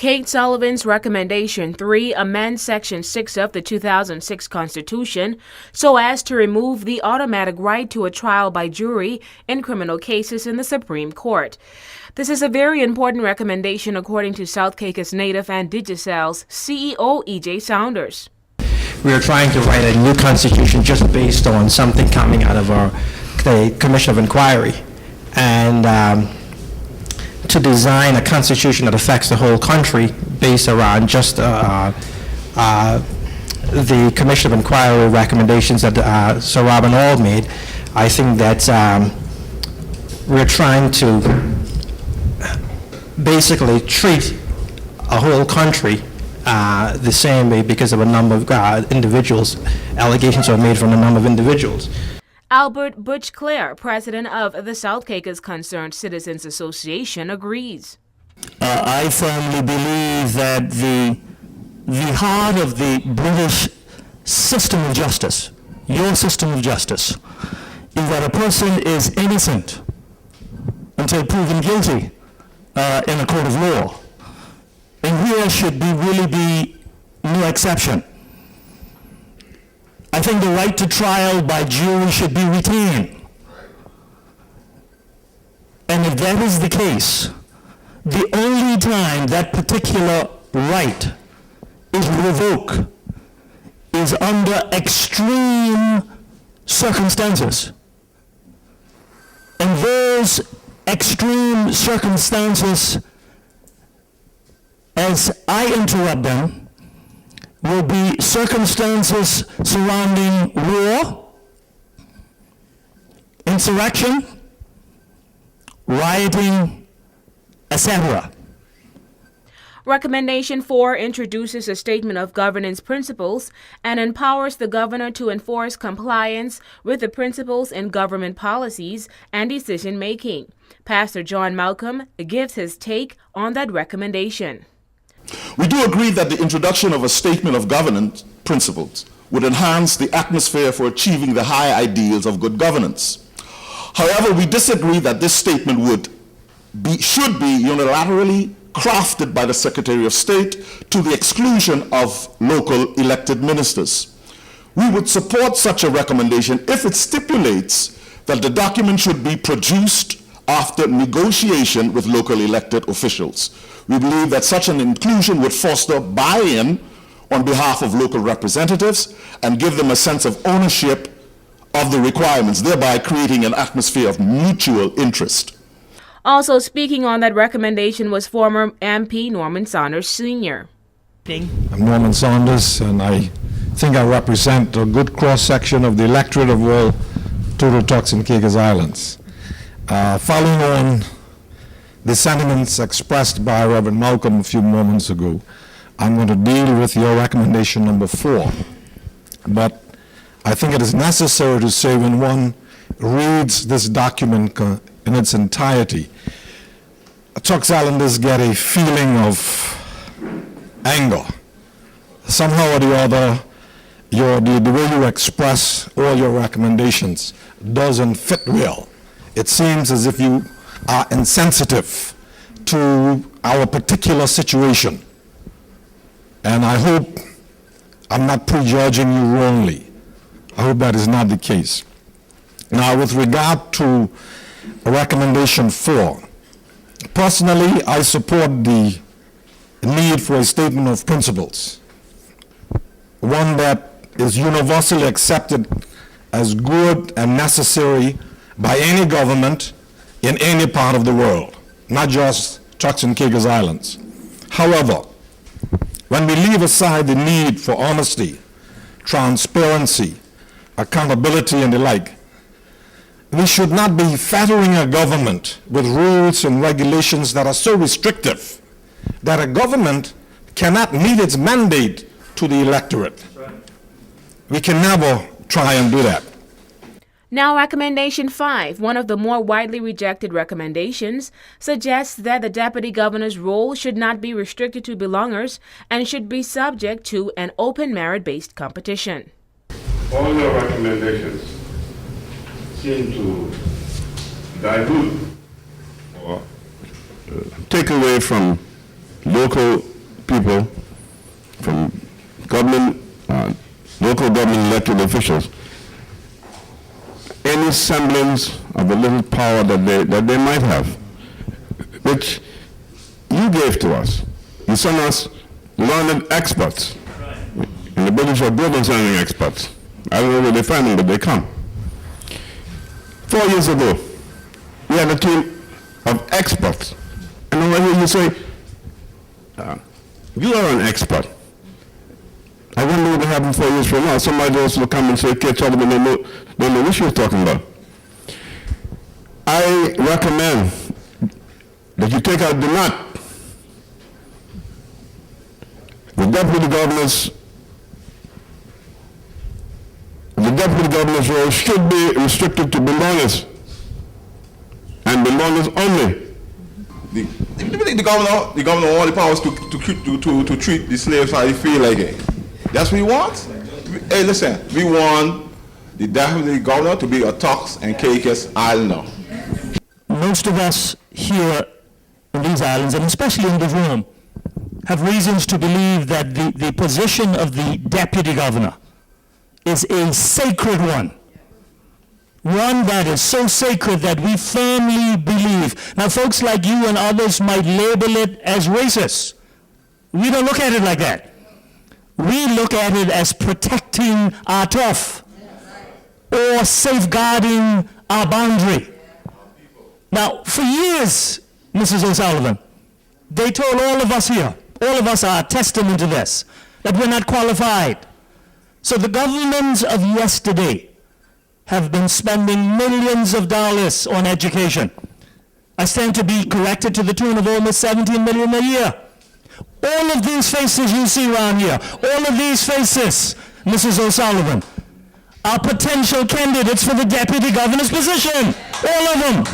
Kate Sullivan's Recommendation 3 amends Section 6 of the 2006 Constitution so as to remove the automatic right to a trial by jury in criminal cases in the Supreme Court. This is a very important recommendation according to South Caicos native and Digicel's CEO E.J. Saunders. We are trying to write a new constitution just based on something coming out of the Commission of Inquiry, and to design a constitution that affects the whole country based around just the Commission of Inquiry recommendations that Sir Robin All made. I think that we're trying to basically treat a whole country the same way because of a number of individuals. Allegations are made from a number of individuals. Albert Butch Clare, president of the South Caicos Concerned Citizens Association, agrees. I firmly believe that the heart of the British system of justice, your system of justice, is that a person is innocent until proven guilty in a court of law. And here should really be no exception. I think the right to trial by jury should be retained. And if that is the case, the only time that particular right is revoked is under extreme circumstances. And those extreme circumstances, as I interrupt them, will be circumstances surrounding war, insurrection, rioting, etc. Recommendation 4 introduces a statement of governance principles and empowers the governor to enforce compliance with the principles in government policies and decision-making. Pastor John Malcolm gives his take on that recommendation. We do agree that the introduction of a statement of governance principles would enhance the atmosphere for achieving the high ideals of good governance. However, we disagree that this statement should be unilaterally crafted by the Secretary of State to the exclusion of local elected ministers. We would support such a recommendation if it stipulates that the document should be produced after negotiation with local elected officials. We believe that such an inclusion would foster buy-in on behalf of local representatives and give them a sense of ownership of the requirements, thereby creating an atmosphere of mutual interest. Also speaking on that recommendation was former MP Norman Saunders Sr. I'm Norman Saunders, and I think I represent a good cross-section of the electorate of all Total Talks in Caicos Islands. Following on the sentiments expressed by Reverend Malcolm a few moments ago, I'm going to deal with your recommendation number 4. But I think it is necessary to say, when one reads this document in its entirety, Talks Islanders get a feeling of anger. Somehow or the other, the way you express all your recommendations doesn't fit well. It seems as if you are insensitive to our particular situation. And I hope I'm not prejudging you wrongly. I hope that is not the case. Now, with regard to recommendation 4, personally, I support the need for a statement of principles, one that is universally accepted as good and necessary by any government in any part of the world, not just Turks and Caicos Islands. However, when we leave aside the need for honesty, transparency, accountability, and the like, we should not be fettering a government with rules and regulations that are so restrictive that a government cannot meet its mandate to the electorate. We can never try and do that. Now, recommendation 5, one of the more widely rejected recommendations, suggests that the deputy governor's role should not be restricted to belongers and should be subject to an open merit-based competition. All your recommendations seem to dilute or take away from local people, from government, local government elected officials, any semblance of a little power that they might have, which you gave to us. You sent us learned experts. And the British are good on sending experts. I don't know where they find them, but they come. 4 years ago, we had a team of experts. And over here you say, you are an expert. I wonder what will happen 4 years from now. Somebody else will come and say, Kate Sullivan, they know what you're talking about. I recommend that you take out the knot. The deputy governor's role should be restricted to belongers, and belongers only. The governor all the powers to treat the slaves how he feel like it. That's what he wants. Hey, listen, we want the deputy governor to be a Turks and Caicos Islander. Most of us here in these islands, and especially in this room, have reasons to believe that the position of the deputy governor is a sacred one. One that is so sacred that we firmly believe. Now, folks like you and others might label it as racist. We don't look at it like that. We look at it as protecting our turf or safeguarding our boundary. Now, for years, Mrs. O'Sullivan, they told all of us here, all of us are a testament to this, that we're not qualified. So the governments of yesterday have been spending millions of dollars on education. I stand to be corrected to the tune of almost 17 million a year. All of these faces you see around here, all of these faces, Mrs. O'Sullivan, are potential candidates for the deputy governor's position. All of them.